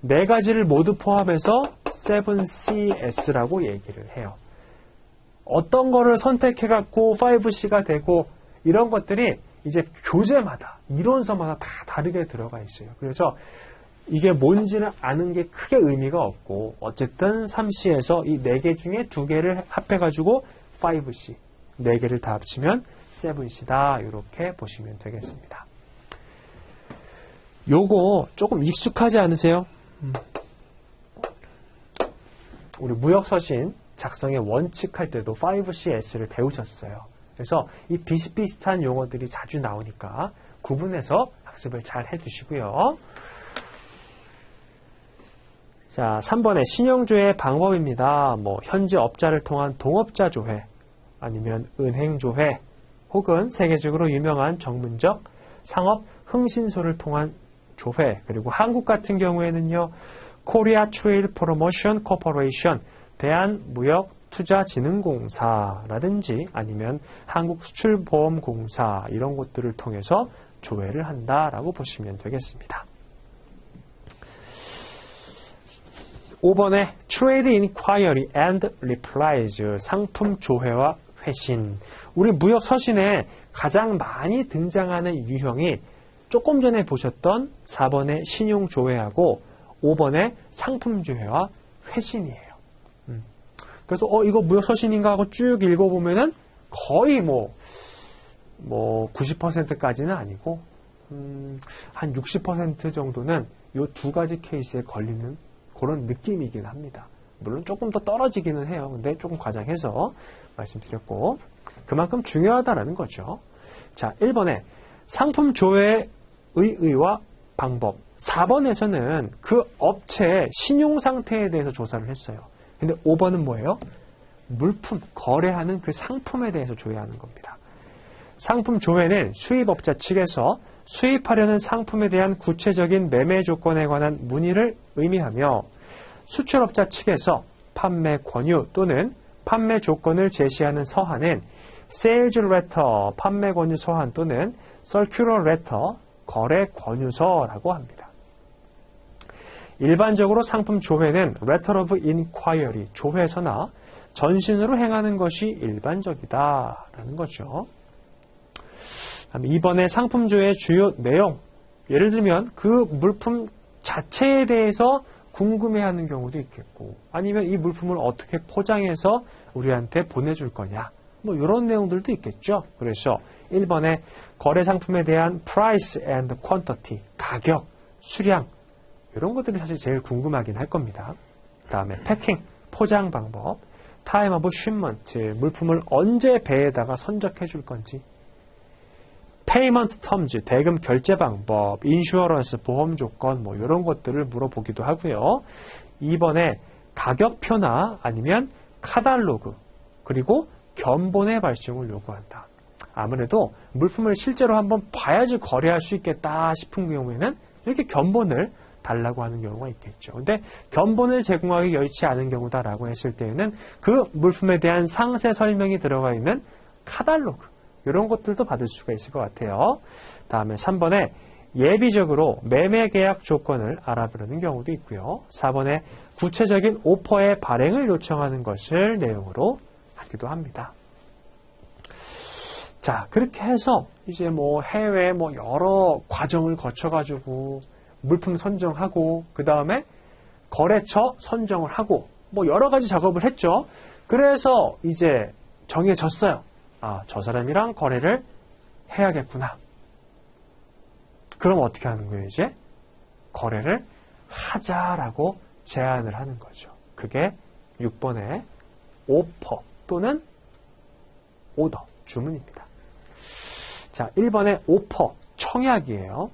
4가지를 모두 포함해서 7CS라고 얘기를 해요. 어떤 거를 선택해갖고 5C가 되고 이런 것들이 이제 교재마다, 이론서마다 다 다르게 들어가 있어요. 그래서 이게 뭔지는 아는 게 크게 의미가 없고 어쨌든 3C에서 이 4개 중에 2개를 합해가지고 5C, 4개를 다 합치면 7C다. 이렇게 보시면 되겠습니다. 요거 조금 익숙하지 않으세요? 우리 무역서신 작성의 원칙 할 때도 5CS를 배우셨어요. 그래서 이 비슷비슷한 용어들이 자주 나오니까 구분해서 학습을 잘 해주시고요. 자, 3번에 신용조회 방법입니다. 뭐 현지 업자를 통한 동업자 조회, 아니면 은행 조회, 혹은 세계적으로 유명한 전문적 상업 흥신소를 통한 조회, 그리고 한국 같은 경우에는요, 코리아 트레이드 프로모션 코퍼레이션, 대한무역투자진흥공사라든지 아니면 한국수출보험공사 이런 곳들을 통해서 조회를 한다라고 보시면 되겠습니다. 5번에 Trade Inquiry and Replies, 상품 조회와 회신. 우리 무역 서신에 가장 많이 등장하는 유형이 조금 전에 보셨던 4번의 신용 조회하고 5번의 상품 조회와 회신이에요. 그래서 이거 무역 서신인가 하고 쭉 읽어보면은 거의 뭐 90%까지는 아니고 한 60% 정도는 이 2가지 케이스에 걸리는 그런 느낌이긴 합니다. 물론 조금 더 떨어지기는 해요. 근데 조금 과장해서 말씀드렸고 그만큼 중요하다라는 거죠. 자, 1번에 상품 조회의 의의와 방법. 4번에서는 그 업체의 신용 상태에 대해서 조사를 했어요. 근데 5번은 뭐예요? 물품, 거래하는 그 상품에 대해서 조회하는 겁니다. 상품 조회는 수입업자 측에서 수입하려는 상품에 대한 구체적인 매매 조건에 관한 문의를 의미하며 수출업자 측에서 판매 권유 또는 판매 조건을 제시하는 서한은 Sales Letter, 판매 권유 서한 또는 Circular Letter, 거래 권유서라고 합니다. 일반적으로 상품 조회는 Letter of Inquiry, 조회서나 전신으로 행하는 것이 일반적이다라는 거죠. 2번의 상품 조회의 주요 내용, 예를 들면 그 물품 자체에 대해서 궁금해하는 경우도 있겠고 아니면 이 물품을 어떻게 포장해서 우리한테 보내줄 거냐 뭐 이런 내용들도 있겠죠. 그래서 1번에 거래 상품에 대한 price and quantity, 가격, 수량 이런 것들이 사실 제일 궁금하긴 할 겁니다. 그 다음에 패킹, 포장 방법, time of shipment, 물품을 언제 배에다가 선적해 줄 건지, payment terms, 대금 결제 방법, insurance, 보험 조건 뭐 이런 것들을 물어보기도 하고요. 2번에 가격표나 아니면 카탈로그 그리고 견본의 발송을 요구한다. 아무래도 물품을 실제로 한번 봐야지 거래할 수 있겠다 싶은 경우에는 이렇게 견본을 달라고 하는 경우가 있겠죠. 근데 견본을 제공하기 여의치 않은 경우다라고 했을 때에는 그 물품에 대한 상세 설명이 들어가 있는 카탈로그 이런 것들도 받을 수가 있을 것 같아요. 다음에 3번에 예비적으로 매매 계약 조건을 알아보려는 경우도 있고요. 4번에 구체적인 오퍼의 발행을 요청하는 것을 내용으로 하기도 합니다. 자, 그렇게 해서 이제 뭐 해외 뭐 여러 과정을 거쳐가지고 물품 선정하고 그 다음에 거래처 선정을 하고 뭐 여러 가지 작업을 했죠. 그래서 이제 정해졌어요. 아, 저 사람이랑 거래를 해야겠구나. 그럼 어떻게 하는 거예요, 이제? 거래를 하자라고 제안을 하는 거죠. 그게 6번의 오퍼 또는 오더, 주문입니다. 자, 1번의 오퍼, 청약이에요.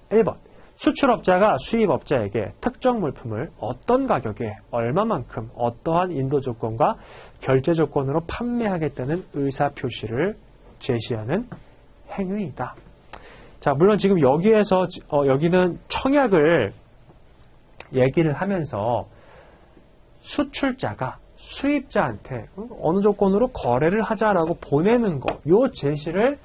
1번, 수출업자가 수입업자에게 특정 물품을 어떤 가격에 얼마만큼 어떠한 인도 조건과 결제 조건으로 판매하겠다는 의사표시를 제시하는 행위이다. 자, 물론 지금 여기에서 여기는 청약을 얘기를 하면서 수출자가 수입자한테 어느 조건으로 거래를 하자라고 보내는 거, 요 제시를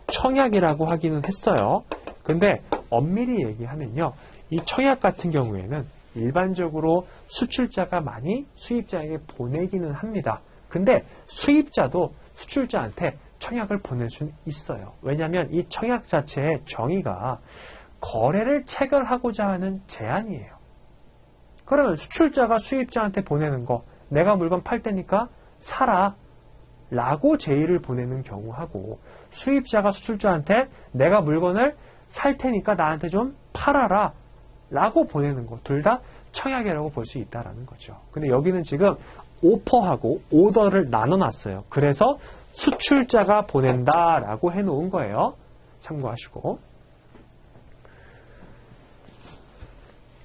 청약이라고 하기는 했어요. 근데 엄밀히 얘기하면요, 이 청약 같은 경우에는 일반적으로 수출자가 많이 수입자에게 보내기는 합니다. 근데 수입자도 수출자한테 청약을 보낼 수는 있어요. 왜냐하면 이 청약 자체의 정의가 거래를 체결하고자 하는 제안이에요. 그러면 수출자가 수입자한테 보내는 거, 내가 물건 팔 테니까 사라 라고 제의를 보내는 경우하고, 수입자가 수출자한테 내가 물건을 살 테니까 나한테 좀 팔아라 라고 보내는 거, 둘 다 청약이라고 볼 수 있다라는 거죠. 근데 여기는 지금 오퍼하고 오더를 나눠놨어요. 그래서 수출자가 보낸다라고 해놓은 거예요. 참고하시고.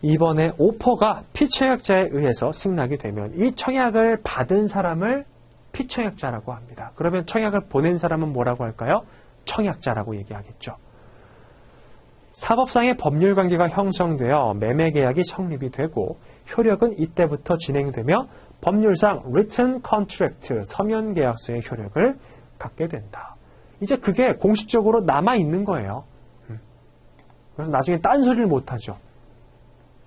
2번에 오퍼가 피청약자에 의해서 승낙이 되면 이 청약을 받은 사람을 피청약자라고 합니다. 그러면 청약을 보낸 사람은 뭐라고 할까요? 청약자라고 얘기하겠죠. 사법상의 법률관계가 형성되어 매매계약이 성립이 되고 효력은 이때부터 진행되며 법률상 written contract, 서면계약서의 효력을 갖게 된다. 이제 그게 공식적으로 남아있는 거예요. 그래서 나중에 딴소리를 못하죠.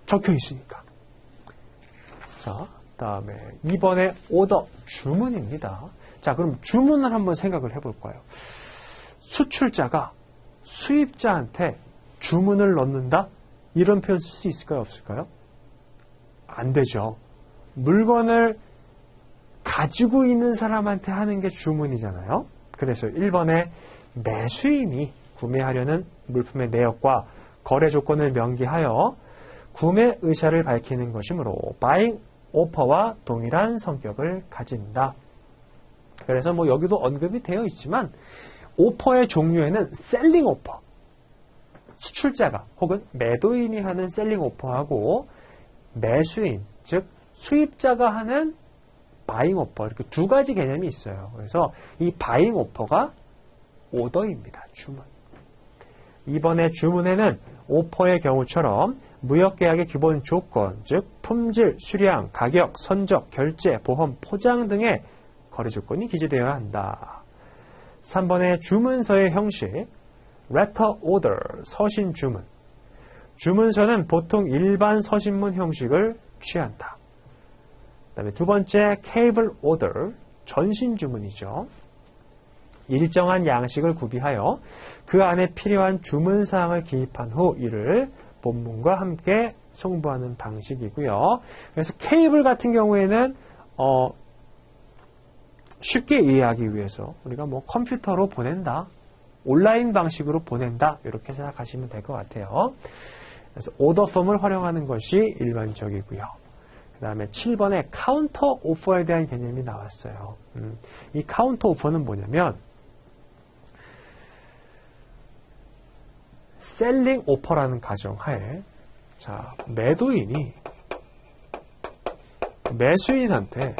적혀 있으니까. 자, 다음에 2번의 오더, 주문입니다. 자, 그럼 주문을 한번 생각을 해볼까요? 수출자가 수입자한테 주문을 넣는다? 이런 표현 쓸 수 있을까요? 없을까요? 안 되죠. 물건을 가지고 있는 사람한테 하는 게 주문이잖아요. 그래서 1번에 매수인이 구매하려는 물품의 내역과 거래 조건을 명기하여 구매 의사를 밝히는 것이므로 buying offer와 동일한 성격을 가진다. 그래서 뭐 여기도 언급이 되어 있지만 오퍼의 종류에는 selling offer, 수출자가 혹은 매도인이 하는 셀링 오퍼하고 매수인, 즉 수입자가 하는 바잉 오퍼, 이렇게 두 가지 개념이 있어요. 그래서 이 바잉 오퍼가 오더입니다. 주문. 이번에 주문에는 오퍼의 경우처럼 무역계약의 기본 조건, 즉 품질, 수량, 가격, 선적, 결제, 보험, 포장 등의 거래 조건이 기재되어야 한다. 3번의 주문서의 형식, letter order, 서신 주문. 주문서는 보통 일반 서신문 형식을 취한다. 그 다음에 두 번째, cable order, 전신 주문이죠. 일정한 양식을 구비하여 그 안에 필요한 주문사항을 기입한 후 이를 본문과 함께 송부하는 방식이고요. 그래서 케이블 같은 경우에는 쉽게 이해하기 위해서 우리가 뭐 컴퓨터로 보낸다, 온라인 방식으로 보낸다, 이렇게 생각하시면 될 것 같아요. 그래서 오더 폼을 활용하는 것이 일반적이고요. 그 다음에 7번에 카운터 오퍼에 대한 개념이 나왔어요. 이 카운터 오퍼는 뭐냐면 셀링 오퍼라는 가정하에, 자, 매도인이 매수인한테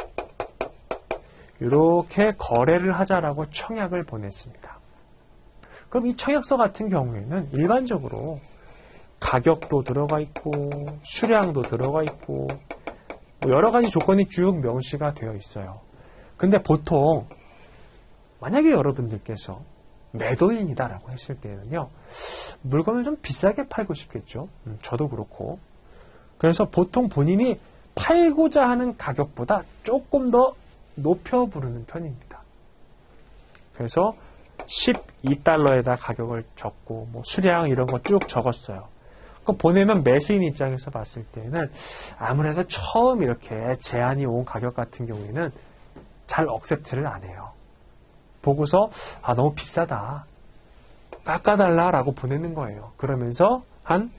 이렇게 거래를 하자라고 청약을 보냈습니다. 그럼 이 청약서 같은 경우에는 일반적으로 가격도 들어가 있고 수량도 들어가 있고 뭐 여러 가지 조건이 쭉 명시가 되어 있어요. 근데 보통 만약에 여러분들께서 매도인이다라고 했을 때는요, 물건을 좀 비싸게 팔고 싶겠죠. 저도 그렇고. 그래서 보통 본인이 팔고자 하는 가격보다 조금 더 높여 부르는 편입니다. 그래서 12달러에다 가격을 적고 뭐 수량 이런 거 쭉 적었어요. 그 보내면 매수인 입장에서 봤을 때는 아무래도 처음 이렇게 제안이 온 가격 같은 경우에는 잘 억셉트를 안 해요. 보고서 너무 비싸다. 깎아달라라고 보내는 거예요. 그러면서 한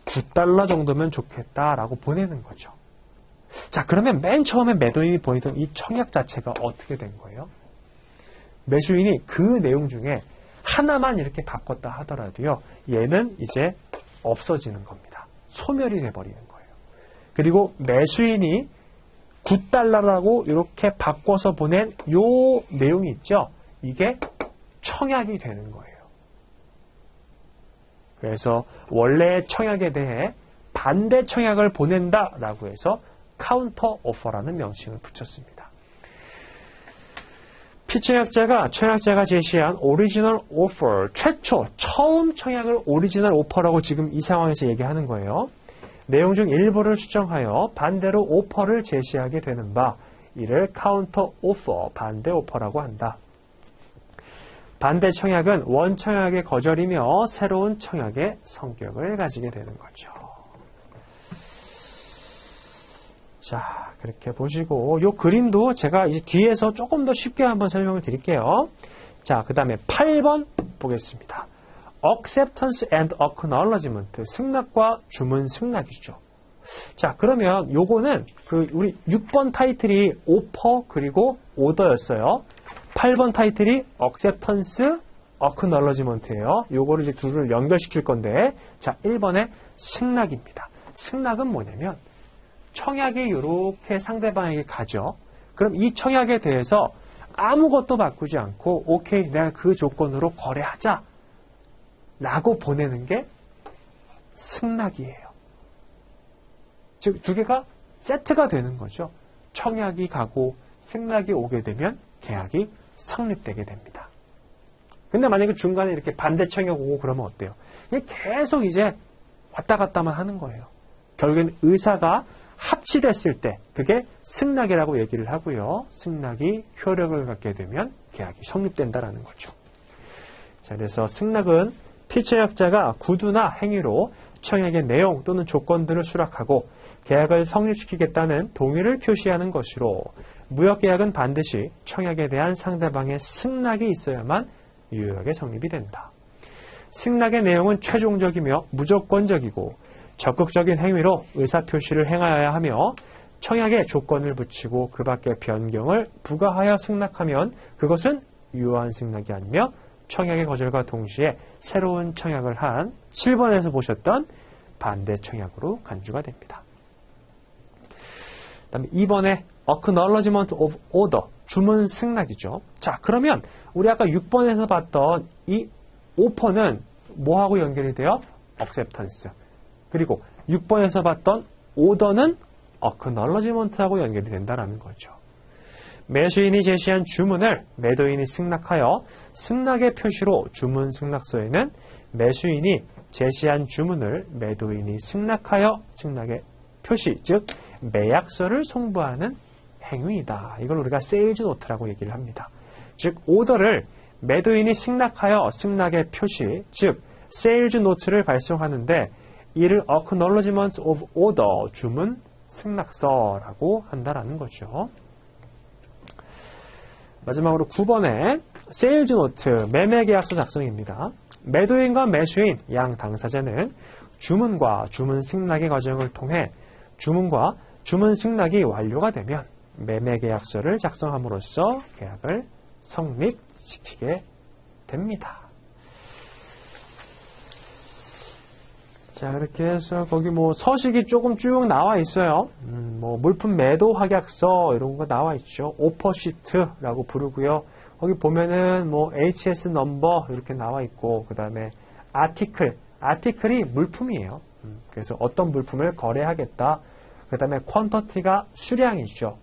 9달러 정도면 좋겠다라고 보내는 거죠. 자, 그러면 맨 처음에 매도인이 보내던 이 청약 자체가 어떻게 된 거예요? 매수인이 그 내용 중에 하나만 이렇게 바꿨다 하더라도요, 얘는 이제 없어지는 겁니다. 소멸이 돼버리는 거예요. 그리고 매수인이 9달러라고 이렇게 바꿔서 보낸 요 내용이 있죠? 이게 청약이 되는 거예요. 그래서 원래 청약에 대해 반대 청약을 보낸다라고 해서 카운터 오퍼라는 명칭을 붙였습니다. 피청약자가 청약자가 제시한 오리지널 오퍼, 최초 처음 청약을 오리지널 오퍼라고 지금 이 상황에서 얘기하는 거예요. 내용 중 일부를 수정하여 반대로 오퍼를 제시하게 되는 바, 이를 카운터 오퍼, 반대 오퍼라고 한다. 반대 청약은 원 청약의 거절이며 새로운 청약의 성격을 가지게 되는 거죠. 자, 그렇게 보시고 이 그림도 제가 이제 뒤에서 조금 더 쉽게 한번 설명을 드릴게요. 자, 그 다음에 8번 보겠습니다. Acceptance and Acknowledgement, 승낙과 주문 승낙이죠. 자, 그러면 요거는 우리 6번 타이틀이 오퍼 그리고 오더였어요. 8번 타이틀이 Acceptance, Acknowledgement예요. 요거를 이제 둘을 연결시킬 건데, 자, 1번에 승낙입니다. 승낙은 뭐냐면 청약이 이렇게 상대방에게 가죠. 그럼 이 청약에 대해서 아무것도 바꾸지 않고 오케이, 내가 그 조건으로 거래하자 라고 보내는 게 승낙이에요. 즉, 두 개가 세트가 되는 거죠. 청약이 가고 승낙이 오게 되면 계약이 성립되게 됩니다. 근데 만약에 중간에 이렇게 반대 청약 오고 그러면 어때요? 계속 이제 왔다 갔다만 하는 거예요. 결국엔 의사가 합치됐을 때 그게 승낙이라고 얘기를 하고요. 승낙이 효력을 갖게 되면 계약이 성립된다라는 거죠. 자, 그래서 승낙은 피청약자가 구두나 행위로 청약의 내용 또는 조건들을 수락하고 계약을 성립시키겠다는 동의를 표시하는 것으로, 무역계약은 반드시 청약에 대한 상대방의 승낙이 있어야만 유효하게 성립이 된다. 승낙의 내용은 최종적이며 무조건적이고 적극적인 행위로 의사표시를 행하여야 하며, 청약에 조건을 붙이고 그 밖의 변경을 부과하여 승낙하면 그것은 유효한 승낙이 아니며 청약의 거절과 동시에 새로운 청약을 한 7번에서 보셨던 반대 청약으로 간주가 됩니다. 그 다음에 2번에 Acknowledgement of Order, 주문 승낙이죠. 자, 그러면 우리 아까 6번에서 봤던 이 오퍼는 뭐하고 연결이 돼요? Acceptance. 그리고 6번에서 봤던 오더는 Acknowledgement하고 연결이 된다는 거죠. 매수인이 제시한 주문을 매도인이 승낙하여 승낙의 표시로 주문 승낙서에는 매수인이 제시한 주문을 매도인이 승낙하여 승낙의 표시, 즉 매약서를 송부하는 행위이다. 이걸 우리가 세일즈 노트라고 얘기를 합니다. 즉 오더를 매도인이 승낙하여 승낙의 표시, 즉 세일즈 노트를 발송하는데 이를 Acknowledgement of Order, 주문 승낙서라고 한다라는 거죠. 마지막으로 9번에 세일즈 노트, 매매계약서 작성입니다. 매도인과 매수인, 양 당사자는 주문과 주문 승낙의 과정을 통해 주문과 주문 승낙이 완료가 되면 매매계약서를 작성함으로써 계약을 성립시키게 됩니다. 자, 이렇게 해서 거기 뭐 서식이 조금 쭉 나와 있어요. 뭐 물품 매도 확약서 이런 거 나와 있죠. 오퍼시트라고 부르고요. 거기 보면은 뭐 HS 넘버 이렇게 나와 있고, 그 다음에 아티클이 물품이에요. 그래서 어떤 물품을 거래하겠다. 그 다음에 퀀터티가 수량이죠.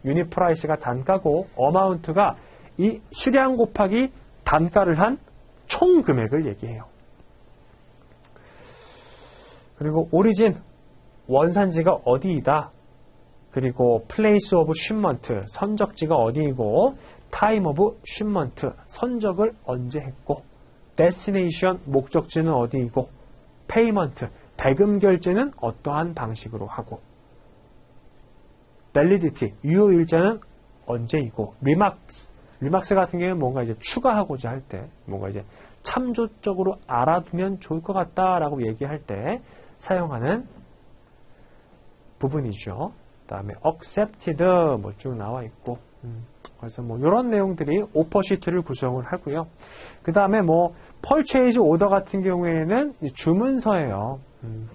유닛 프라이스가 단가고, 어마운트가 이 수량 곱하기 단가를 한 총 금액을 얘기해요. 그리고 오리진, 원산지가 어디이다. 그리고 플레이스 오브 쉬먼트, 선적지가 어디이고, time of shipment, 선적을 언제 했고, destination, 목적지는 어디이고, payment, 대금 결제는 어떠한 방식으로 하고, validity, 유효일자는 언제이고, remarks 같은 경우는 뭔가 이제 추가하고자 할 때, 뭔가 이제 참조적으로 알아두면 좋을 것 같다라고 얘기할 때 사용하는 부분이죠. 그 다음에 accepted 뭐 쭉 나와 있고, 그래서 뭐 이런 내용들이 오퍼 시트를 구성을 하고요. 그 다음에 뭐 purchase order 같은 경우에는 주문서예요.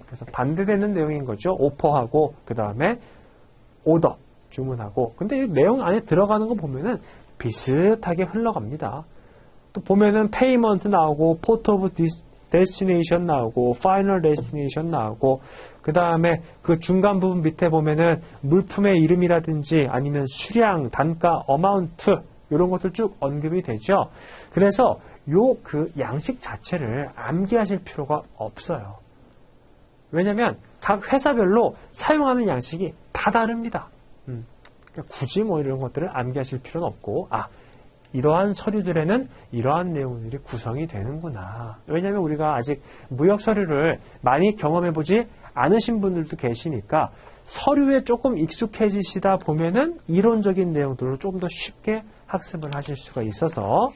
그래서 반대되는 내용인 거죠. 오퍼하고 그 다음에 오더 주문하고. 근데 이 내용 안에 들어가는 거 보면은 비슷하게 흘러갑니다. 또 보면은 payment 나오고 port of destination 나오고 final destination 나오고 그 다음에 그 중간 부분 밑에 보면은 물품의 이름이라든지 아니면 수량, 단가, amount 이런 것들 쭉 언급이 되죠. 그래서 요 그 양식 자체를 암기하실 필요가 없어요. 왜냐면 각 회사별로 사용하는 양식이 다 다릅니다. 그러니까 굳이 뭐 이런 것들을 암기하실 필요는 없고, 이러한 서류들에는 이러한 내용들이 구성이 되는구나. 왜냐하면 우리가 아직 무역 서류를 많이 경험해보지 않으신 분들도 계시니까 서류에 조금 익숙해지시다 보면은 이론적인 내용들로 조금 더 쉽게 학습을 하실 수가 있어서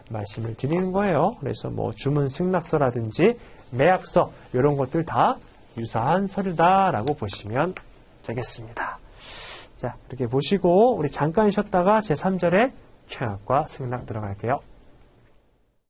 말씀을 드리는 거예요. 그래서 뭐 주문 승낙서라든지 매약서 이런 것들 다 유사한 서류다라고 보시면 되겠습니다. 자, 이렇게 보시고 우리 잠깐 쉬었다가 제3절에 청약과 승낙 들어갈게요.